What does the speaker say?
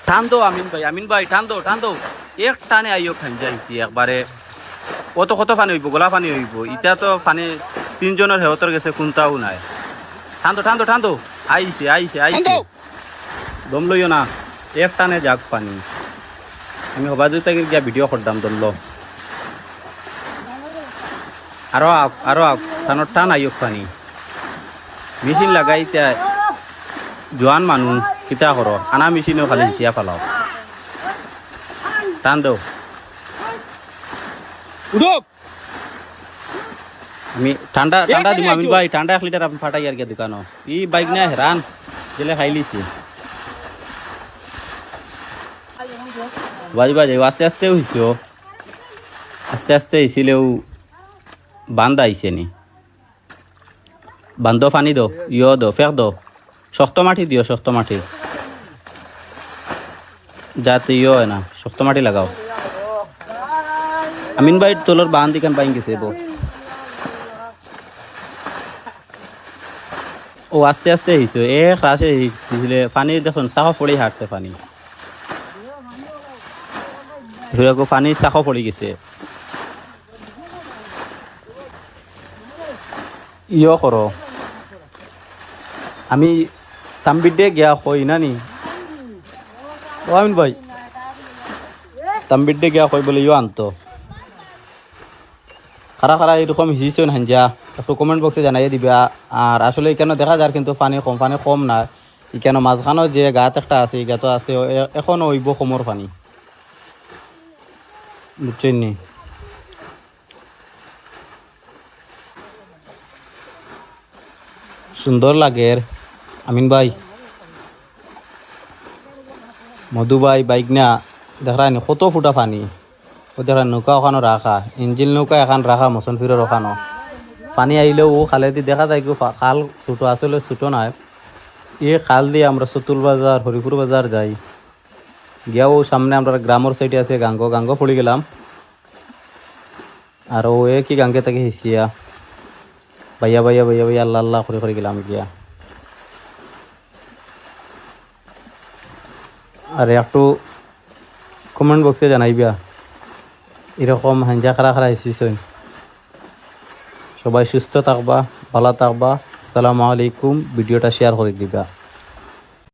টান দো আমিন ভাই টান দো এক টানে আইও খান যাইছি একবারে কত কত পানি হইব গোলা পানি হইব ইটা তো পানি তিনজনের হেহতর গেছে কোনটাও নাই টান দো আইছে দম লইও না এক টানে যাক পানি আমি হবা দুই তাকে গিয়া ভিডিও করতাম দম লো আরো টানোর টান আইও পানি মেশিন লাগাইতে জোয়ান মানুষ কিতা করো আনা মেশিনও খালি হিসিয়া ফেলাও টান দো আমি ঠান্ডা দিব আমিন ভাই ঠান্ডা 1 লিটার আপনি ফাটাই আর গিয়া দোকানো ই বাইক না হেরান জেলে খাই লিছি বাজি আস্তে আস্তে হইছিলেও বান্ধ আইছে নি বান্ধ পানি দো ফেক দো শক্ত মাটি দিও যাতে হয় না শক্ত মাটি লাগাও আমিন ভাই তোলর বান দিকান বাইন গেছে ও আস্তে আস্তে হইছে ক্রাশে হইছিলে পানি দেখুন চাকা পড়ে হাঁটছে পানি পানি চাকা পড়ে গেছে করো আমি তাম্বিডে গিয়া কই নানি ও আমিন ভাই তাম্বিডে গিয়া কই বলে আনতো খারা এরকম হিসিছে হাঞ্জা একটু কমেন্ট বক্সে জানাইয়ে দিবা আর আসলে এখানে দেখা যায় কিন্তু পানি কম না এখানে মাঝখানো যে গাত একটা আছে এই গাতো আছে এখনো হইব কমর পানি বুঝছেন নি সুন্দর লাগে আমিন ভাই মধু ভাই বাইক না দেখা নি কত ফুটা পানি ও দেখা নৌকা ওখানো রাখা ইঞ্জিল নৌকা এখন রাখা মোশন ফিরর ওখানো পানি আইলেও ও খালেদি দেখা যায় খাল ছোটো আসলে ছোটো নয় খাল দিয়ে আমরা চতুল বাজার হরিপুর বাজার যাই গিয়াও সামনে আমরা গ্রামের সাইডে আছে গাঙ্গ পড়ে গেলাম আর ও কি গাঙ্গে তাকে হিসিয়া ভাইয়া আল্লাহ করে গেলাম গিয়া আর একটু কমেন্ট বক্সে জানাইবা এরকম হাঞ্জা খারা হিসিছেন সবাই সুস্থ থাকবা ভালো থাকবা আসসালামু আলাইকুম ভিডিওটা শেয়ার করে দিবা।